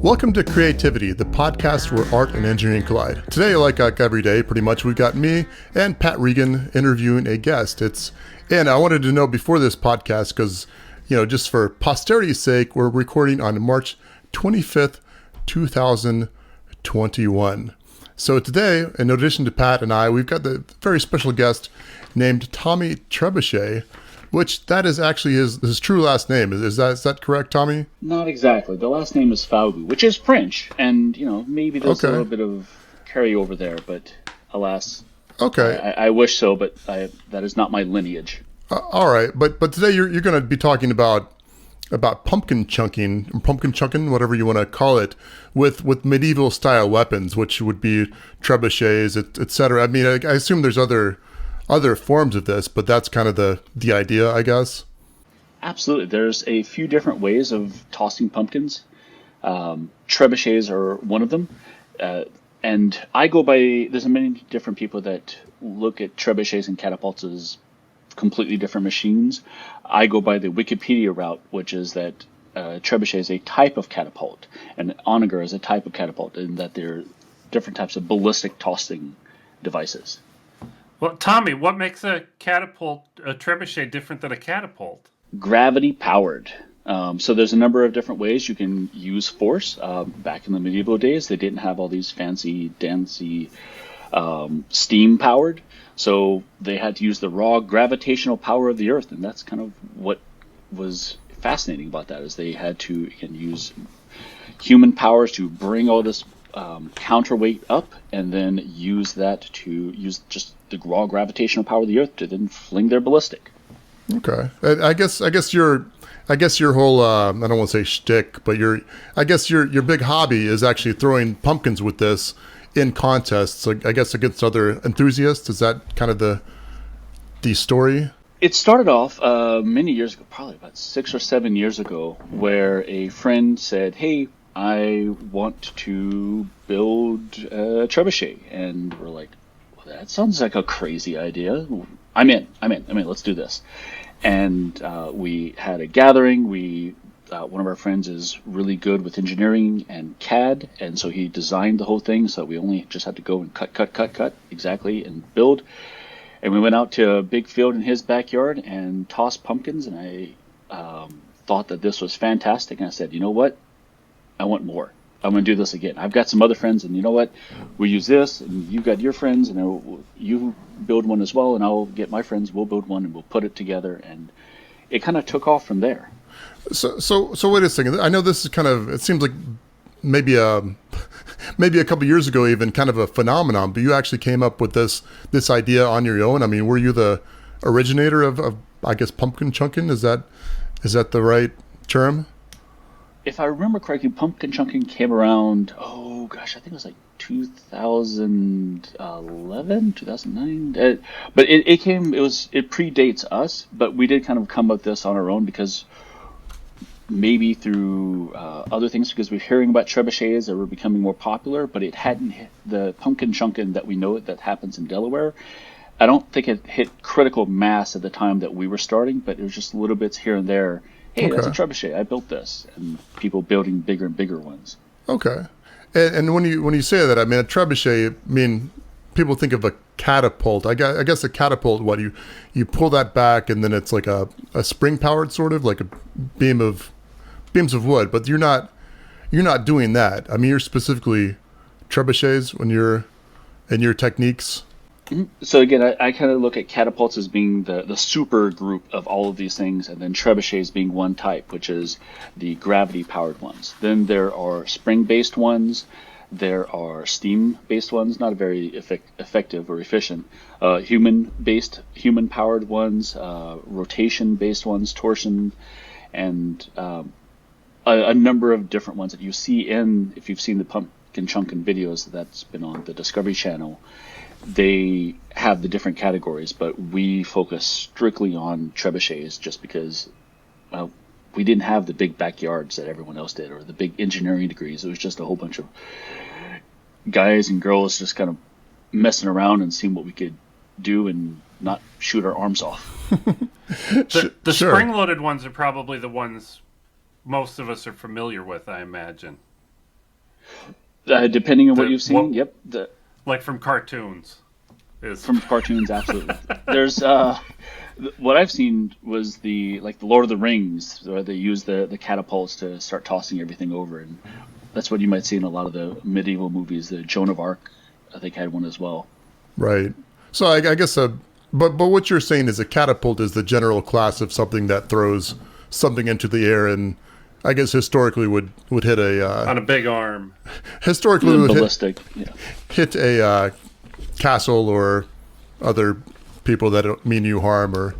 Welcome to Creativity, the podcast where art and engineering collide. Today, like every day, pretty much, we've got me and Pat Regan interviewing a guest. And I wanted to know before this podcast, because, just for posterity's sake, we're recording on March 25th, 2021. So today, in addition to Pat and I, we've got the very special guest named Tommy Trebuchet, which that is actually his true last name. Is that correct, Tommy? Not exactly. The last name is Falgout, which is French, and maybe there's a little bit of carryover there, but alas, okay. I wish so, but that is not my lineage. All right, but today you're going to be talking about pumpkin chunking, whatever you want to call it, with medieval style weapons, which would be trebuchets, etc. I mean, I assume there's other forms of this, but that's kind of the idea, I guess. Absolutely. There's a few different ways of tossing pumpkins. Trebuchets are one of them. And I go by, there's many different people that look at trebuchets and catapults as completely different machines. I go by the Wikipedia route, which is that trebuchet is a type of catapult, and onager is a type of catapult, and that they're different types of ballistic tossing devices. Well, Tommy, what makes a trebuchet different than a catapult? Gravity powered. So there's a number of different ways you can use force. Back in the medieval days, they didn't have all these fancy, dancy, steam powered. So they had to use the raw gravitational power of the earth. And that's kind of what was fascinating about that, is they had to use human powers to bring all this counterweight up, and then use that to use just the raw gravitational power of the earth to then fling their ballistic. Okay, I guess your whole I don't want to say shtick, but your big hobby is actually throwing pumpkins with this in contests. I guess against other enthusiasts. Is that kind of the story? It started off many years ago, probably about 6 or 7 years ago, where a friend said, "Hey, I want to build a trebuchet," and we're like, "Well, that sounds like a crazy idea. I'm in. Let's do this." And we had a gathering. One of our friends is really good with engineering and CAD, and so he designed the whole thing. So we only just had to go and cut exactly and build. And we went out to a big field in his backyard and tossed pumpkins. And I thought that this was fantastic. And I said, "You know what? I want more. I'm going to do this again. I've got some other friends, and you know what? We use this, and you've got your friends, and you build one as well, and I'll get my friends. We'll build one, and we'll put it together." And it kind of took off from there. So wait a second. I know this is kind of, it seems like maybe a couple years ago, even kind of a phenomenon, but you actually came up with this idea on your own. I mean, were you the originator of I guess, pumpkin chunking? Is that the right term? If I remember correctly, pumpkin chunking came around, I think it was like 2011, 2009. But it predates us, but we did kind of come up with this on our own, because maybe through other things, because we're hearing about trebuchets that were becoming more popular, but it hadn't hit the pumpkin chunking that we know that happens in Delaware. I don't think it hit critical mass at the time that we were starting, but it was just little bits here and there. Hey, okay, that's a trebuchet. I built this, and people building bigger and bigger ones. Okay, and when you say that, I mean, a trebuchet. I mean, people think of a catapult. I guess a catapult. What you pull that back, and then it's like a spring powered sort of, like a beams of wood. But you're not doing that. I mean, you're specifically trebuchets when you're in your techniques. So again, I kind of look at catapults as being the super group of all of these things, and then trebuchets being one type, which is the gravity-powered ones. Then there are spring-based ones. There are steam-based ones, not very effective or efficient. Human-powered ones, rotation-based ones, torsion, and a number of different ones that you see if you've seen the pumpkin chunkin' videos that's been on the Discovery Channel. They have the different categories, but we focus strictly on trebuchets just because, we didn't have the big backyards that everyone else did, or the big engineering degrees. It was just a whole bunch of guys and girls just kind of messing around and seeing what we could do and not shoot our arms off. The sure. Spring-loaded ones are probably the ones most of us are familiar with, I imagine. Depending on what The- you've seen, yep. Like from cartoons. Is From cartoons, absolutely. There's what I've seen was the Lord of the Rings, where they use the catapults to start tossing everything over, and that's what you might see in a lot of the medieval movies. The Joan of Arc, I think, had one as well. Right. So I guess, but what you're saying is a catapult is the general class of something that throws something into the air, and I guess historically would hit on a big arm. historically would Ballistic, yeah. hit a castle or other people that don't mean you harm, or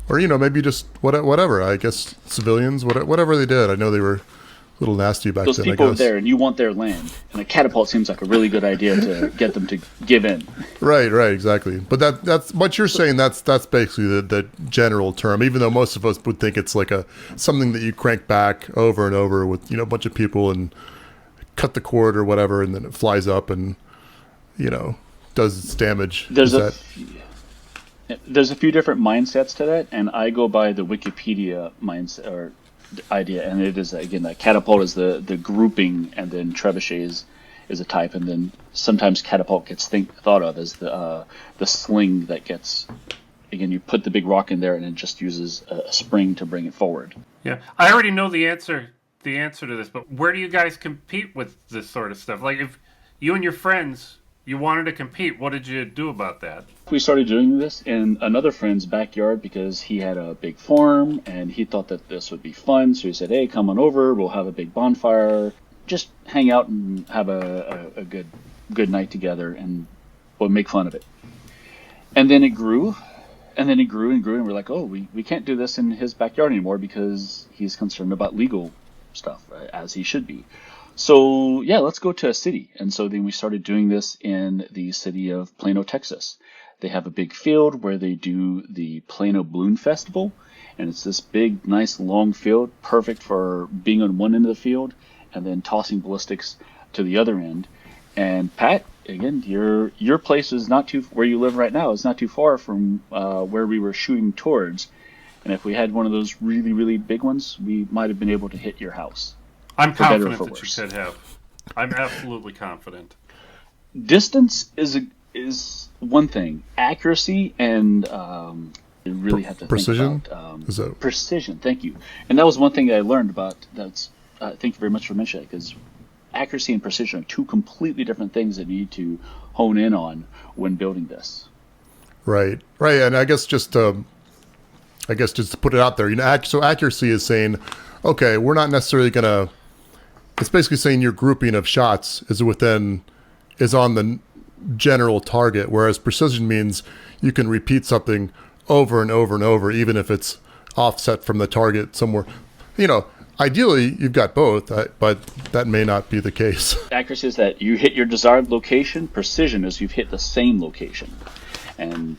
maybe just whatever. I guess civilians, whatever they did. I know they were a little nasty back Those then. people I are guess. there, and you want their land, and a catapult seems like a really good idea to get them to give in. Right, exactly. But that's what you're saying. That's basically the general term. Even though most of us would think it's like something that you crank back over and over with a bunch of people and cut the cord or whatever, and then it flies up and does its damage. There's a few different mindsets to that, and I go by the Wikipedia mindset or idea, and it is, again, that catapult is the grouping, and then trebuchet is a type, and then sometimes catapult gets thought of as the sling that gets, again, you put the big rock in there and it just uses a spring to bring it forward. Yeah, I already know the answer to this, but where do you guys compete with this sort of stuff? Like, if you and your friends, you wanted to compete, what did you do about that? We started doing this in another friend's backyard because he had a big farm and he thought that this would be fun. So he said, hey, come on over. We'll have a big bonfire. Just hang out and have a good night together, and we'll make fun of it. And then it grew. And then it grew and grew. And we're like, oh, we can't do this in his backyard anymore because he's concerned about legal stuff, as he should be. So, yeah, let's go to a city. And so then we started doing this in the city of Plano, Texas. They have a big field where they do the Plano Balloon Festival. And it's this big, nice, long field, perfect for being on one end of the field and then tossing ballistics to the other end. And Pat, again, your place is not too, where you live right now, is not too far from where we were shooting towards. And if we had one of those really, really big ones, we might have been able to hit your house. I'm For better or confident for that you worse. could have. I'm absolutely confident. Distance is one thing. Accuracy and you really have to precision? think about Is that- precision. Thank you. And that was one thing that I learned about. Thank you very much for mentioning it, because accuracy and precision are two completely different things that you need to hone in on when building this. Right. And I guess just to put it out there, so accuracy is saying, okay, we're not necessarily gonna. It's basically saying your grouping of shots is on the general target, whereas precision means you can repeat something over and over and over, even if it's offset from the target somewhere. Ideally, you've got both, but that may not be the case. Accuracy is that you hit your desired location. Precision is you've hit the same location. And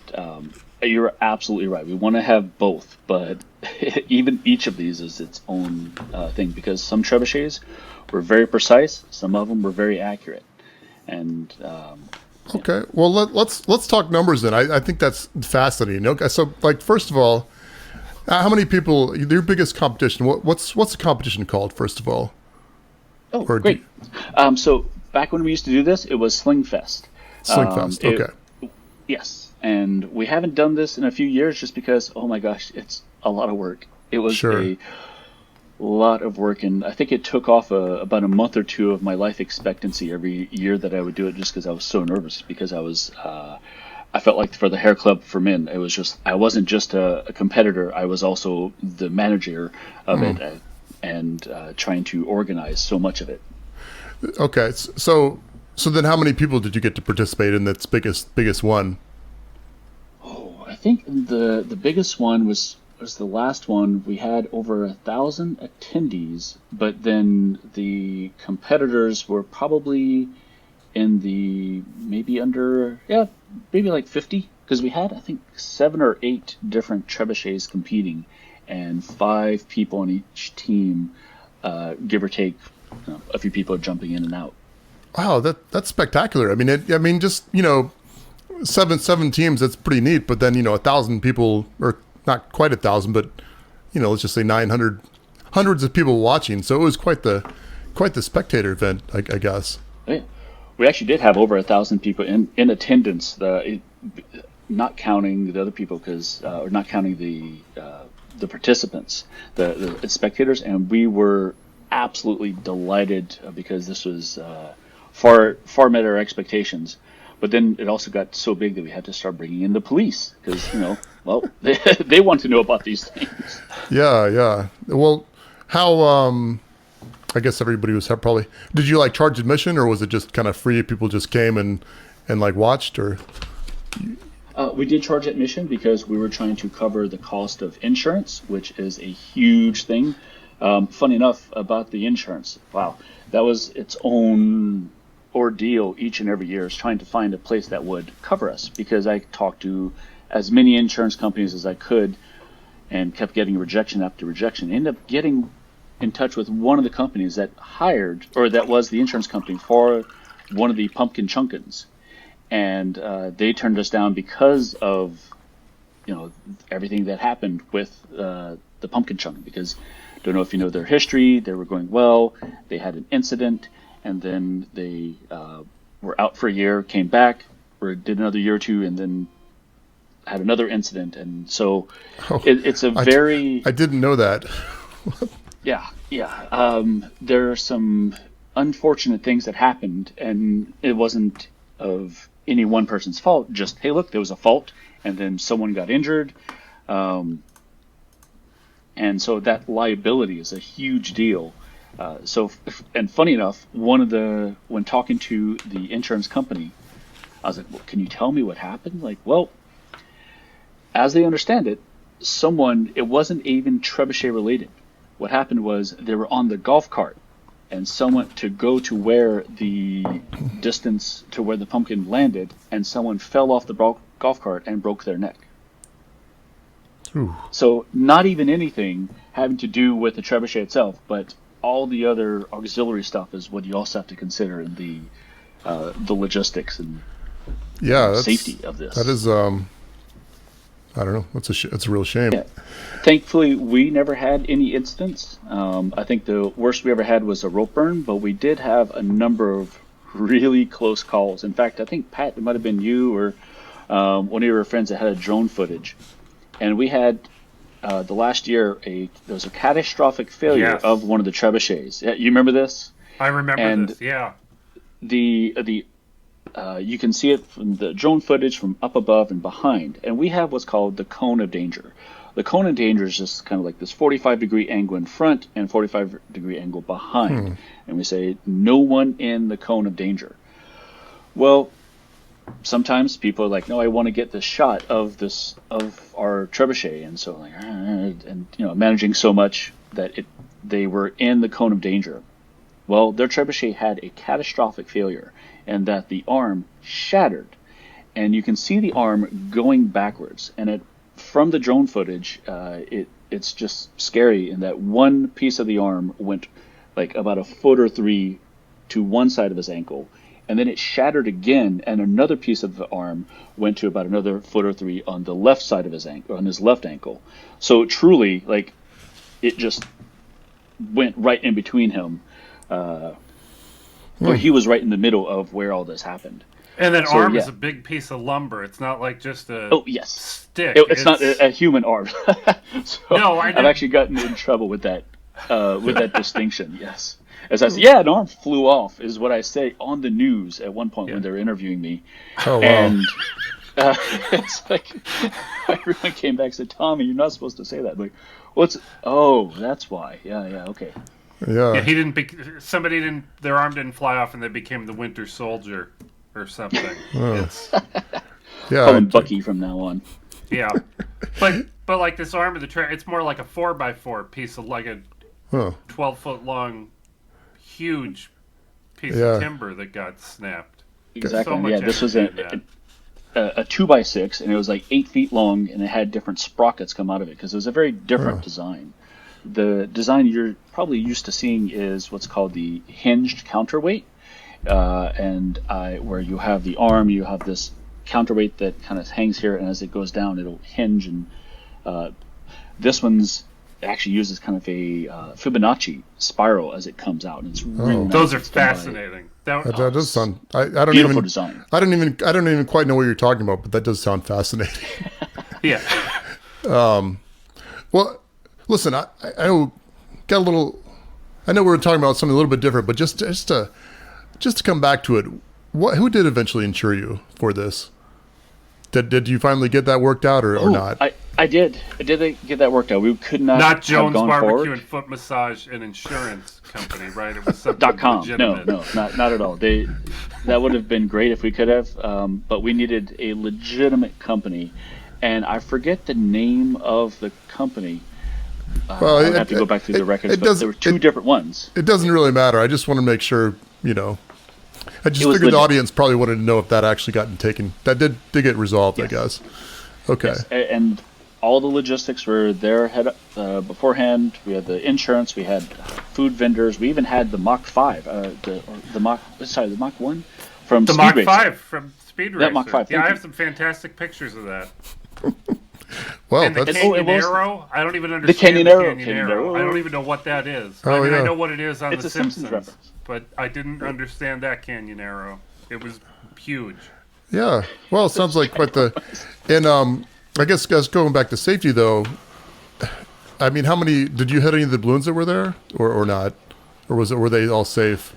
you're absolutely right. We want to have both, but even each of these is its own thing, because some trebuchets were very precise, some of them were very accurate. And Okay, well let's talk numbers then. I think that's fascinating. Okay, so first of all, how many people? Your biggest competition? What's the competition called? First of all. Oh, Or great. So back when we used to do this, it was SlingFest. SlingFest. Okay. Yes, and we haven't done this in a few years just because, oh my gosh, it's a lot of work. It was Sure. a lot of work, and I think it took off about a month or two of my life expectancy every year that I would do it, just because I was so nervous, because I felt like for the hair club for men, I wasn't just a competitor, I was also the manager of it, and trying to organize so much of it. Okay, so then how many people did you get to participate in that's biggest one? Oh, I think the biggest one was the last one. We had over 1,000 attendees, but then the competitors were probably in the maybe like 50, because we had, I think, 7 or 8 different trebuchets competing, and 5 people on each team, give or take, a few people jumping in and out. Wow, that's spectacular. I mean, just seven teams. That's pretty neat. But then 1,000 people, or not quite 1,000, but let's just say 900, hundreds of people watching. So it was quite the quite the spectator event, I guess. Yeah. We actually did have over 1,000 people in attendance, not counting the other people, or not counting the participants, the spectators, and we were absolutely delighted because this was far met our expectations. But then it also got so big that we had to start bringing in the police because, they want to know about these things. Yeah. Well, how, I guess everybody was probably, did you like charge admission or was it just kind of free? People just came and like watched or? We did charge admission because we were trying to cover the cost of insurance, which is a huge thing. Funny enough about the insurance, wow, that was its own ordeal each and every year, is trying to find a place that would cover us, because I talked to as many insurance companies as I could and kept getting rejection after rejection. Ended up getting in touch with one of the companies that was the insurance company for one of the pumpkin chunkins, and they turned us down because of everything that happened with the pumpkin chunkin, because don't know if you know their history. They were going well, they had an incident, and then they were out for a year, came back, or did another year or two, and then had another incident. And so it's a very... I didn't know that. Yeah. There are some unfortunate things that happened, and it wasn't of any one person's fault. Just, hey, look, there was a fault, and then someone got injured. And so that liability is a huge deal. And funny enough, when talking to the insurance company, I was like, well, can you tell me what happened? Like, well, as they understand it, it wasn't even trebuchet related. What happened was they were on the golf cart, and someone to go to where the distance to where the pumpkin landed, and someone fell off the golf cart and broke their neck. Ooh. So not even anything having to do with the trebuchet itself, but all the other auxiliary stuff is what you also have to consider in the logistics and safety of this. That is, I don't know. It's a real shame. Yeah. Thankfully, we never had any incidents. I think the worst we ever had was a rope burn, but we did have a number of really close calls. In fact, I think, Pat, it might have been you or one of your friends that had a drone footage. And we had, the last year, there was a catastrophic failure of one of the trebuchets. You remember this? I remember this, yeah. You can see it from the drone footage from up above and behind. And we have what's called the cone of danger. The cone of danger is just kind of like this 45-degree angle in front and 45-degree angle behind. And we say, no one in the cone of danger. Well, sometimes people are like, no, I want to get this shot of our trebuchet. And so, managing so much that they were in the cone of danger. Well, their trebuchet had a catastrophic failure, and that the arm shattered, and you can see the arm going backwards. And from the drone footage, it's just scary in that one piece of the arm went like about a foot or three to one side of his ankle, and then it shattered again, and another piece of the arm went to about another foot or three on the left side of his ankle, on his left ankle. So truly, like, it just went right in between him. Where he was right in the middle of where all this happened. And that arm is a big piece of lumber. It's not like just a stick. It's not a human arm. No, I've actually gotten in trouble with that distinction, yes. As I said, an arm flew off, is what I say on the news at one point when they were interviewing me. Oh, wow. And it's like, everyone came back and said, Tommy, you're not supposed to say that. I'm like, that's why. Yeah, okay. Yeah. Their arm didn't fly off and they became the Winter Soldier or something. Call him Bucky from now on. Yeah. But like this arm of the it's more like a 4x4 piece of like a 12-foot long, huge piece of timber that got snapped. Exactly. So this was a 2x6, and it was like 8 feet long, and it had different sprockets come out of it because it was a very different design. The design you're probably used to seeing is what's called the hinged counterweight, where you have the arm, you have this counterweight that kind of hangs here, and as it goes down, it'll hinge. And this one's it actually uses kind of a Fibonacci spiral as it comes out, and it's really nice. Those are fascinating. That does sound. I don't beautiful even design. I don't even quite know what you're talking about, but that does sound fascinating. Yeah. Well, listen, I got a little. I know we were talking about something a little bit different, but just to come back to it, who did eventually insure you for this? Did you finally get that worked out or not? I did. I did get that worked out. We could not. Not Jones have gone Barbecue forward. and Foot Massage and Insurance Company, right? It was something .com. legitimate. No, not at all. That would have been great if we could have, but we needed a legitimate company, and I forget the name of the company. Well, I'd have to go back through the records, but there were two different ones. It doesn't really matter. I just want to make sure, I just figured legit. the audience probably wanted to know if that actually gotten taken. That did get resolved, Yes. I guess. Okay. Yes. And all the logistics were there beforehand. We had the insurance. We had food vendors. We even had the Mach 5, the Mach 1 from The Speed Mach Racer. 5 from Speed Racer. That Mach 5, Yeah, thank I you. have some fantastic pictures of that. Well, And the that's Canyon it was- Arrow, I don't even understand Canyon the Arrow, Canyon Canyon Arrow. Arrow. I don't even know what that is. Oh, I yeah. know what it is on It's The a Simpsons Simpsons, reference. but I didn't understand that Canyon Arrow. It was huge. yeah. Well, it sounds like quite the. And I guess guys, going back to safety though. I mean, how many did you hit any of the balloons that were there, or not, or were they all safe?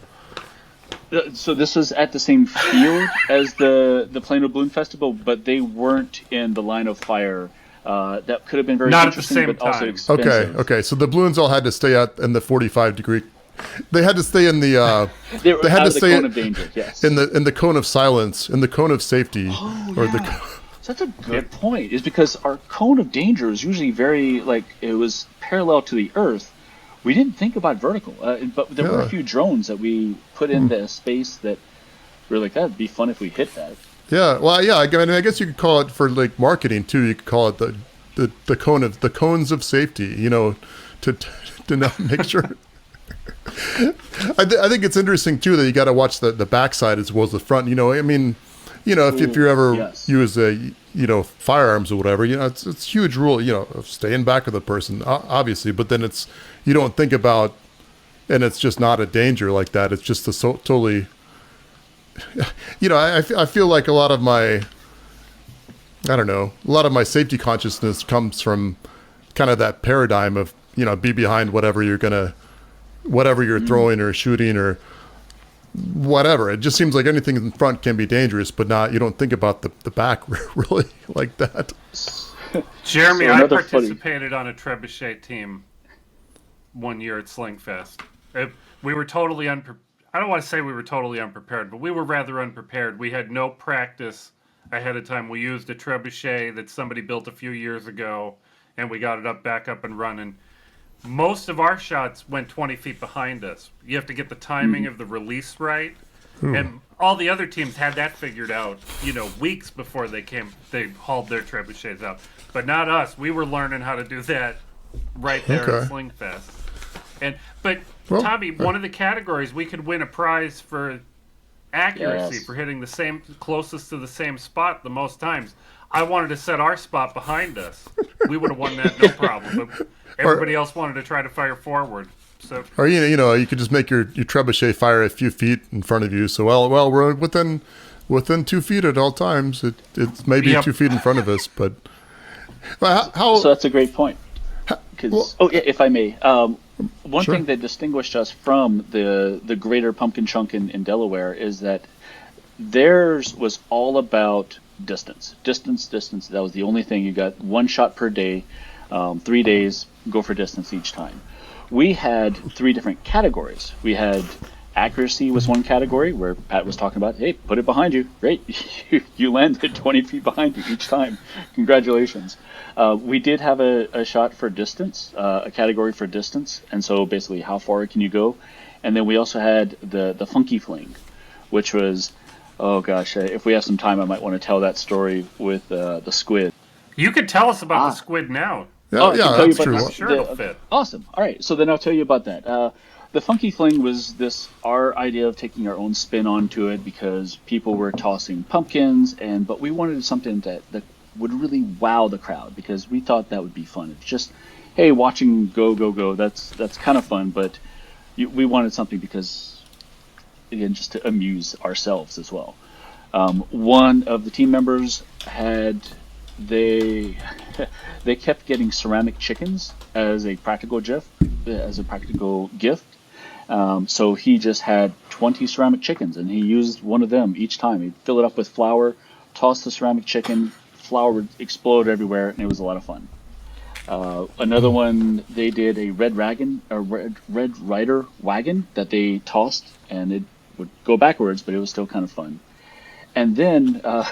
So this was at the same field as the Plano Balloon Festival, but they weren't in the line of fire. That could have been very Not at the interesting, same but also time. expensive. Okay. So the balloons all had to stay out in the 45-degree. They had to stay in the. They were had out to of the stay cone of danger. Yes. in the cone of silence, in the cone of safety, or the. So that's a good point. Is because our cone of danger is usually very it was parallel to the Earth. We didn't think about vertical, but there were a few drones that we put in the space that we were like, that'd be fun if we hit that. Yeah, well, yeah. I mean, I guess you could call it for like marketing too. You could call it the cones of safety. To not make sure. I think it's interesting too that you got to watch the backside as well as the front. I mean, if you ever use firearms or whatever, it's a huge rule. Of staying back with the person, obviously, but then you don't think about, and it's just not a danger like that. It's just totally. I feel like a lot of my safety consciousness comes from kind of that paradigm of, be behind whatever you're throwing or shooting or whatever. It just seems like anything in front can be dangerous, but you don't think about the back really like that. Jeremy, So I another participated on a trebuchet team one year at SlingFest. We were totally unprepared. I don't want to say we were totally unprepared, but we were rather unprepared. We had no practice ahead of time. We used a trebuchet that somebody built a few years ago, and we got it back up and running. Most of our shots went 20 feet behind us. You have to get the timing of the release right. And all the other teams had that figured out, weeks before they hauled their trebuchets out. But not us. We were learning how to do that right there at SlingFest. But Tommy, one of the categories, we could win a prize for accuracy, for hitting the closest to the same spot the most times. I wanted to set our spot behind us. We would have won that no problem. But everybody else wanted to try to fire forward. So, or you could just make your trebuchet fire a few feet in front of you. So we're within 2 feet at all times. It's maybe 2 feet in front of us, but how? So that's a great point. If I may, one thing that distinguished us from the Greater Pumpkin Chunk in Delaware is that theirs was all about distance. That was the only thing. You got one shot per day, 3 days, go for distance each time. We had 3 different categories. We had accuracy was one category where Pat was talking about, hey, put it behind you. Great. You landed 20 feet behind you each time. Congratulations. We did have a shot for distance, a category for distance. And so basically how far can you go? And then we also had the funky fling, which was, oh gosh, if we have some time, I might want to tell that story with the squid. You could tell us about the squid now. Yeah, that's true. I'm sure it'll fit. Awesome. All right, so then I'll tell you about that. The funky fling was our idea of taking our own spin onto it because people were tossing pumpkins, but we wanted something that would really wow the crowd because we thought that would be fun. It's just, hey, watching go, that's kind of fun, but we wanted something because, again, just to amuse ourselves as well. One of the team members they kept getting ceramic chickens as a practical gift. So he just had 20 ceramic chickens, and he used one of them each time. He'd fill it up with flour, toss the ceramic chicken, flour would explode everywhere, and it was a lot of fun. Another one, they did a red rider wagon that they tossed, and it would go backwards, but it was still kind of fun. And then, oh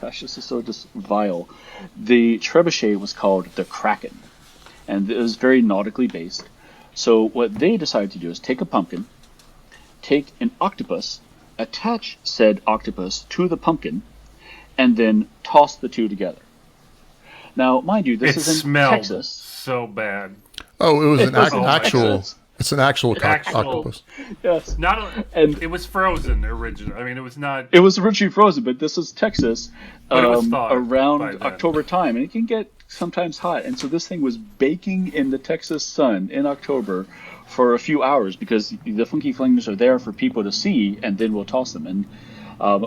gosh, this is so just vile. The trebuchet was called the Kraken, and it was very nautically based. So what they decided to do is take a pumpkin, take an octopus, attach said octopus to the pumpkin, and then toss the two together. Now, mind you, this is in Texas. So bad. Oh, it was an actual. It's an actual octopus. Yes. It was frozen originally. I mean, it was not. It was originally frozen, but this is Texas But it was thawed by around then. October time, and it can get sometimes hot. And so this thing was baking in the Texas sun in October for a few hours because the funky flingers are there for people to see, and then we'll toss them. And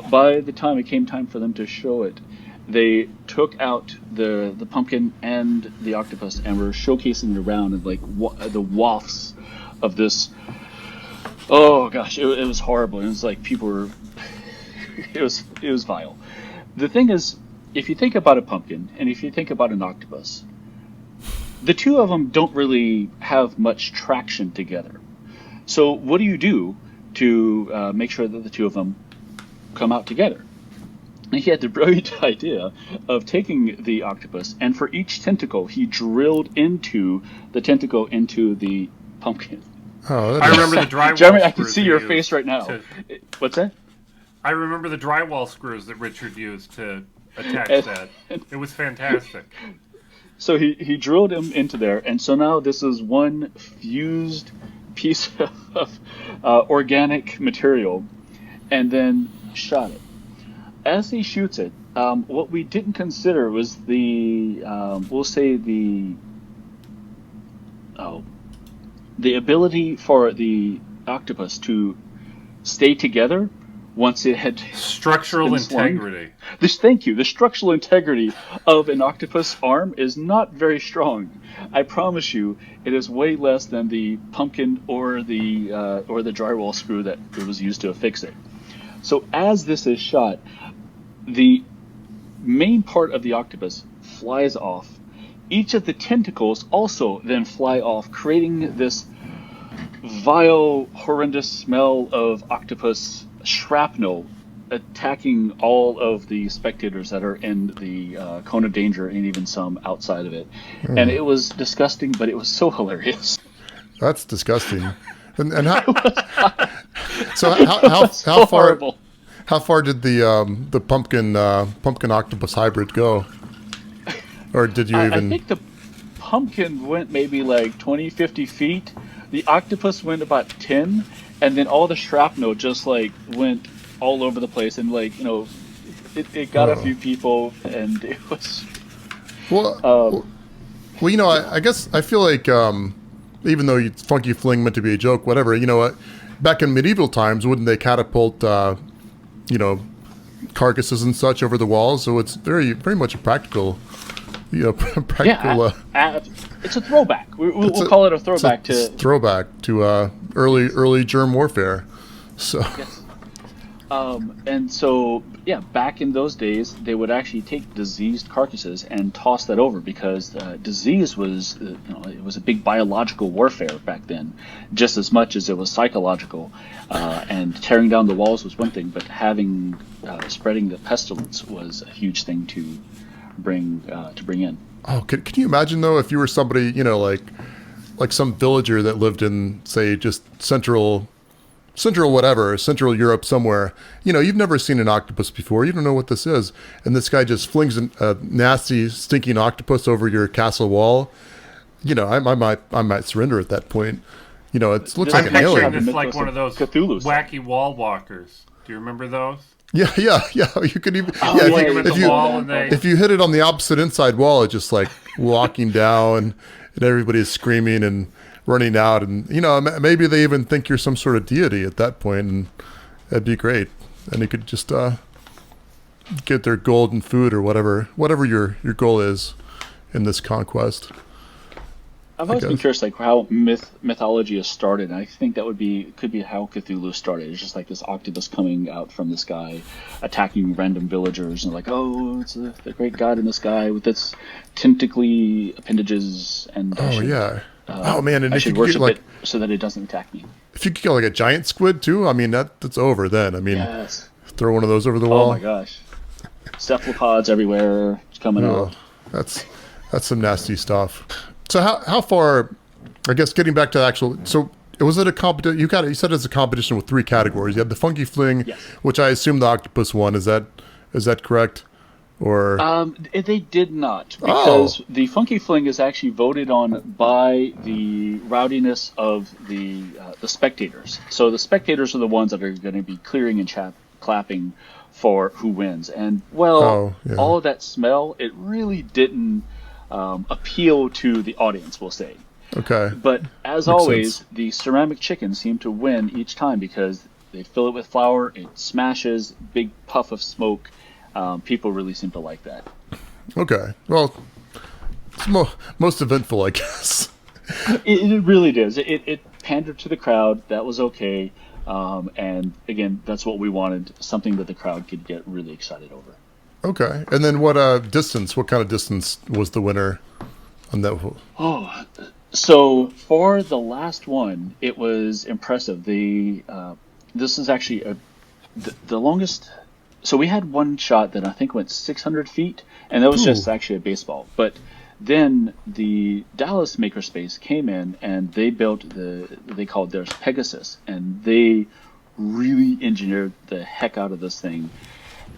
by the time it came time for them to show it, they took out the pumpkin and the octopus and were showcasing it around, and like the wafts of this. Oh gosh, it was horrible. It was like people were. It was vile. The thing is, if you think about a pumpkin and if you think about an octopus, the two of them don't really have much traction together. So what do you do to make sure that the two of them come out together? And he had the brilliant idea of taking the octopus, and for each tentacle, he drilled into the tentacle into the pumpkin. Oh, I remember the drywall. Jeremy, I can screws see they your used face right now. What's that? I remember the drywall screws that Richard used to attach that. It was fantastic. So he drilled him into there, and so now this is one fused piece of organic material, and then shot it. As he shoots it, what we didn't consider was the ability for the octopus to stay together once it had Structural integrity. Thank you. The structural integrity of an octopus arm is not very strong. I promise you, it is way less than the pumpkin or the drywall screw that it was used to affix it. So as this is shot, the main part of the octopus flies off. Each of the tentacles also then fly off, creating this vile, horrendous smell of octopus shrapnel attacking all of the spectators that are in the cone of danger, and even some outside of it. And it was disgusting, but it was so hilarious. That's disgusting. And how? So how far? Horrible. How far did the pumpkin octopus hybrid go? Or did you even? I think the pumpkin went maybe like 20, 50 feet. The octopus went about 10, and then all the shrapnel just like went all over the place, and like, you know, it got a few people, and it was. Well, you know, I guess I feel like even though funky fling meant to be a joke, whatever, you know what? Back in medieval times, wouldn't they catapult, you know, carcasses and such over the walls? So it's very, very much a practical, you know, practical. Yeah, it's a throwback. We'll call it a throwback it's throwback to early germ warfare. So. Yes. And so, yeah, back in those days, they would actually take diseased carcasses and toss that over, because disease was, you know, it was a big biological warfare back then, just as much as it was psychological. And tearing down the walls was one thing, but having spreading the pestilence was a huge thing to bring in. Oh, can you imagine though, if you were somebody, you know, like some villager that lived in, say, just Central Europe somewhere, you know, you've never seen an octopus before, you don't know what this is, and this guy just flings a nasty, stinking octopus over your castle wall. You know, I might surrender at that point. You know, it looks like an alien. It's like one of those Cthulhu wacky wall walkers. Do you remember those? Yeah. You could even Oh, yeah, yeah, Them at if the you wall and they. if you hit it on the opposite inside wall, it's just like walking down, and everybody's screaming and running out, and maybe they even think you're some sort of deity at that point, and that'd be great. And you could just get their gold and food or whatever your goal is in this conquest. I've always been curious, like how mythology is started. And I think that could be how Cthulhu started. It's just like this octopus coming out from the sky, attacking random villagers, and like, oh, it's the great god in the sky with its tentacly appendages, and oh man, and I if you should could worship get like it so that it doesn't attack me. if you could get like a giant squid too, I mean that's over then. I mean, Yes. throw one of those over the Oh wall. my gosh, cephalopods everywhere. It's coming out. That's some nasty stuff. So how far? I guess getting back to the actual. So was it a competition? You said it's a competition with 3 categories. You had the funky fling, Yes. which I assume the octopus won. Is that correct? Or They did not, because the funky fling is actually voted on by the rowdiness of the spectators. So the spectators are the ones that are going to be clearing and clapping for who wins. And all of that smell, it really didn't appeal to the audience, we'll say. Okay. But as always, the ceramic chickens seem to win each time because they fill it with flour, it smashes, big puff of smoke. People really seem to like that. Okay. Well, it's most eventful, I guess. It really does. It pandered to the crowd. That was okay. And again, that's what we wanted, something that the crowd could get really excited over. Okay. And then what distance? What kind of distance was the winner on that? Oh, so for the last one, it was impressive. This is actually the longest. So we had one shot that I think went 600 feet, and that was just actually a baseball. But then the Dallas Makerspace came in, and they built they called theirs Pegasus, and they really engineered the heck out of this thing.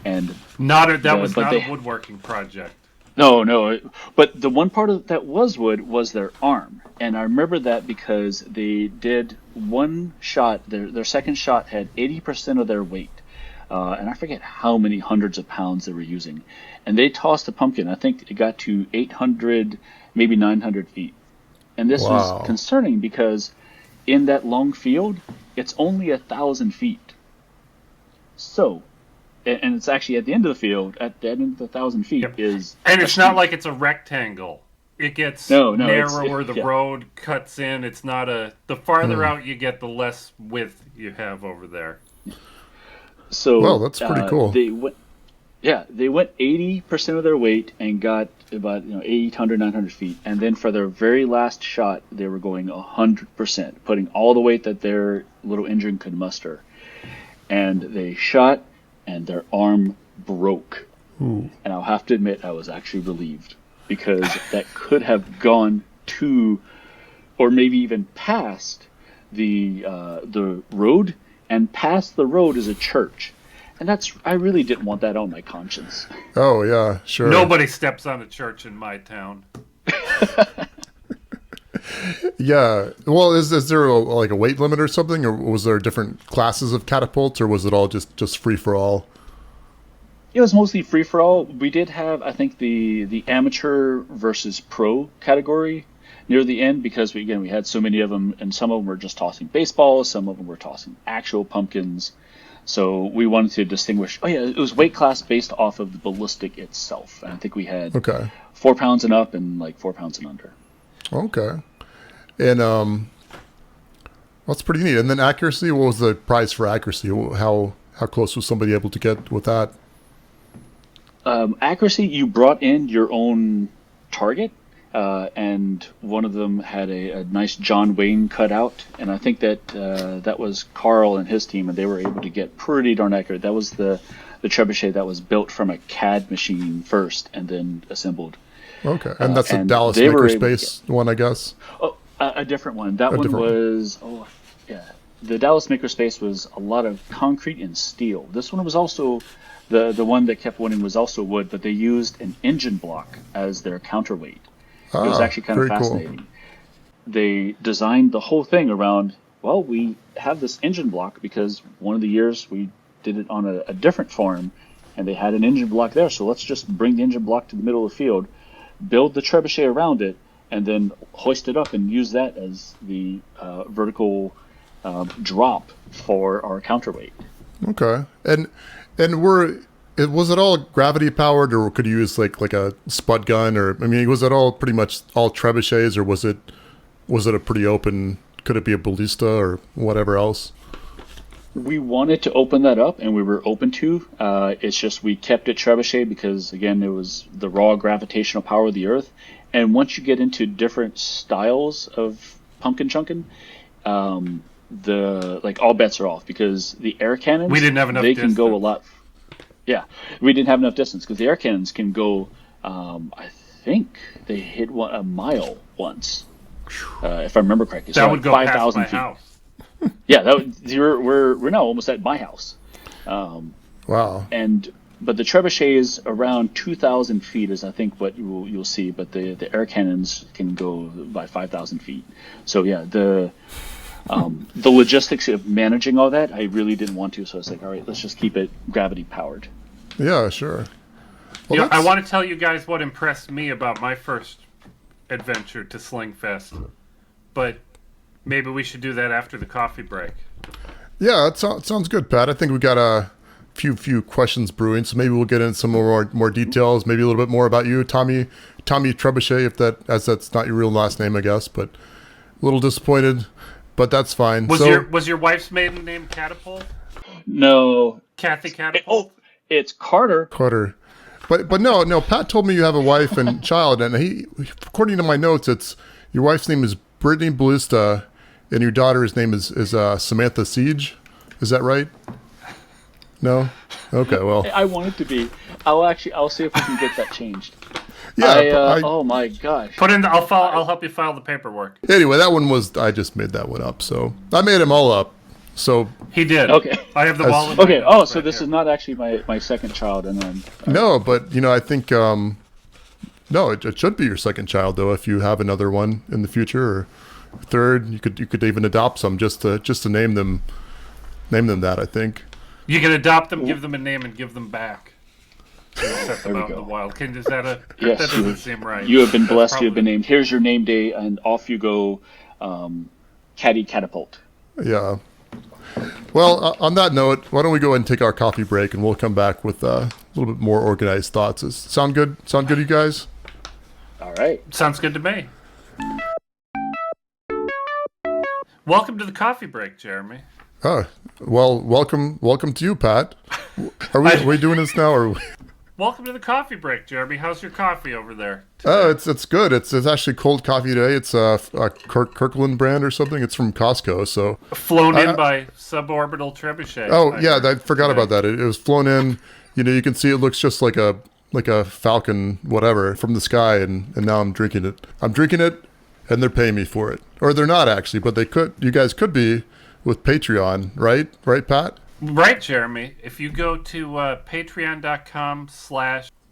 And That was not a woodworking project. No. But the one part of that was wood was their arm. And I remember that because they did one shot, their second shot had 80% of their weight. And I forget how many hundreds of pounds they were using. And they tossed a pumpkin. I think it got to 800, maybe 900 feet. And this was concerning because in that long field, it's only 1,000 feet. So... And it's actually at the end of the field, at the end of the 1,000 feet is... And it's not like it's a rectangle. It gets narrower, the road cuts in. It's not the farther out you get, the less width you have over there. So, well, that's pretty cool. They went 80% of their weight and got about 800, 900 feet. And then for their very last shot, they were going 100%, putting all the weight that their little engine could muster. And they shot... and their arm broke. Ooh. And I'll have to admit I was actually relieved because that could have gone to, or maybe even past the road, and past the road is a church. And I really didn't want that on my conscience. Oh, yeah, sure. Nobody steps on a church in my town. Yeah. Well, is there like a weight limit or something, or was there different classes of catapults, or was it all just free for all? It was mostly free for all. We did have, I think, the amateur versus pro category near the end because we had so many of them, and some of them were just tossing baseballs, some of them were tossing actual pumpkins. So we wanted to distinguish. Oh yeah, it was weight class based off of the ballistic itself. And I think we had 4 pounds and up and like 4 pounds and under. Okay. And that's pretty neat. And then accuracy, what was the prize for accuracy? How close was somebody able to get with that? Accuracy, you brought in your own target, and one of them had a nice John Wayne cutout, and I think that was Carl and his team, and they were able to get pretty darn accurate. That was the trebuchet that was built from a CAD machine first and then assembled. Okay, and that's the Dallas Makerspace one, I guess? Oh, a different one. That one was, the Dallas Makerspace was a lot of concrete and steel. This one was also, the one that kept winning was also wood, but they used an engine block as their counterweight. It was actually kind of fascinating. Cool. They designed the whole thing around, well, we have this engine block because one of the years we did it on a different farm, and they had an engine block there. So let's just bring the engine block to the middle of the field, build the trebuchet around it, and then hoist it up and use that as the vertical drop for our counterweight. Okay. And was it all gravity powered, or could you use like a spud gun, or I mean, was it all pretty much all trebuchets, or was it a pretty open? Could it be a ballista or whatever else? We wanted to open that up, and we were open to. It's just we kept it trebuchet because, again, it was the raw gravitational power of the Earth. And once you get into different styles of pumpkin chunkin', all bets are off, because the air cannons, we didn't have enough they distance. can go a lot. Yeah, we didn't have enough distance because the air cannons can go. I think they hit a mile once, if I remember correctly. That so would like go past 5,000 my feet. house. Yeah, we're now almost at my house. Wow. But the trebuchet is around 2,000 feet, is I think what you'll see. But the air cannons can go by 5,000 feet. So yeah, the logistics of managing all that, I really didn't want to. So I was like, all right, let's just keep it gravity powered. Yeah, sure. Well, I want to tell you guys what impressed me about my first adventure to SlingFest, but maybe we should do that after the coffee break. Yeah, it sounds good, Pat. I think we got a few questions brewing, so maybe we'll get into some more details, maybe a little bit more about you, Tommy Trebuchet, as that's not your real last name, I guess, but a little disappointed, but that's fine. Was your wife's maiden name Catapult? No. Kathy Catapult? It's Carter. Carter. But no, Pat told me you have a wife and child, and he, according to my notes, it's your wife's name is Brittany Ballista, and your daughter's name is Samantha Siege. Is that right? No? Okay, well. I want it to be. I'll see if we can get that changed. Yeah. Oh my gosh. I'll help you file the paperwork. Anyway, that one I just made that one up, so I made them all up. So he did. Okay. I have the wallet. Okay. Oh, so this is not actually my second child, and then. No, but I think no, it should be your second child though. If you have another one in the future or third, you could even adopt some just to name them that. I think you can adopt them, give them a name, and give them back. Set them out in the wild. Yes, that doesn't seem right. You have been blessed. You have been named. Here's your name day, and off you go, Caddy Catapult. Yeah. Well, on that note, why don't we go ahead and take our coffee break, and we'll come back with a little bit more organized thoughts. Sound good? Sound good, you guys? All right. Sounds good to me. Welcome to the coffee break, Jeremy. Oh, well, welcome to you, Pat. Are we doing this now, or? Welcome to the coffee break, Jeremy. How's your coffee over there today? Oh, it's good. It's actually cold coffee today. It's a Kirkland brand or something. It's from Costco. So flown in by suborbital trebuchet. Oh yeah, I forgot about that. It was flown in. You can see it looks just like a falcon, whatever, from the sky. And now I'm drinking it. And they're paying me for it, or they're not actually, but they could. You guys could be with Patreon, right? Right, Pat? Right, Jeremy. If you go to patreon.com/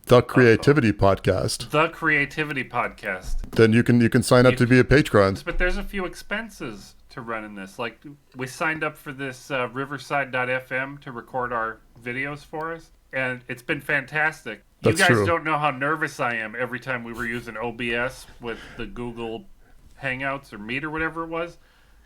The Creativity Podcast. The Creativity Podcast. Then you can sign up to be a patron. But there's a few expenses to running this. Like, we signed up for this riverside.fm to record our videos for us, and it's been fantastic. That's you guys true. don't know how nervous I am every time we were using OBS with the Google Hangouts or Meet or whatever it was.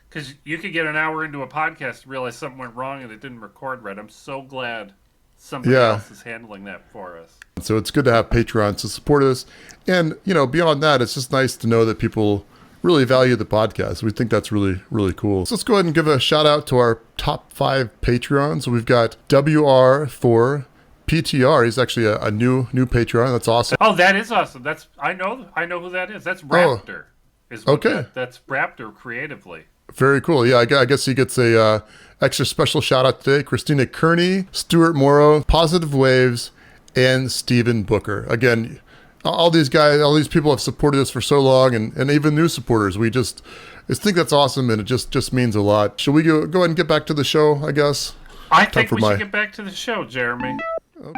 Because you could get an hour into a podcast and realize something went wrong and it didn't record right. I'm so glad somebody else is handling that for us. So it's good to have Patreons to support us. And, beyond that, it's just nice to know that people really value the podcast. We think that's really, really cool. So let's go ahead and give a shout out to our top 5 Patreons. We've got WR4 PTR. He's actually a new Patreon. That's awesome. Oh, that is awesome. I know who that is. That's Raptor. That's Raptor creatively. Very cool. Yeah, I guess he gets a extra special shout out today. Christina Kearney, Stuart Morrow, Positive Waves, and Stephen Booker. Again, all these people have supported us for so long, and even new supporters. We just think that's awesome, and it just means a lot. Should we go ahead and get back to the show, I guess? I think we should get back to the show, Jeremy. Okay.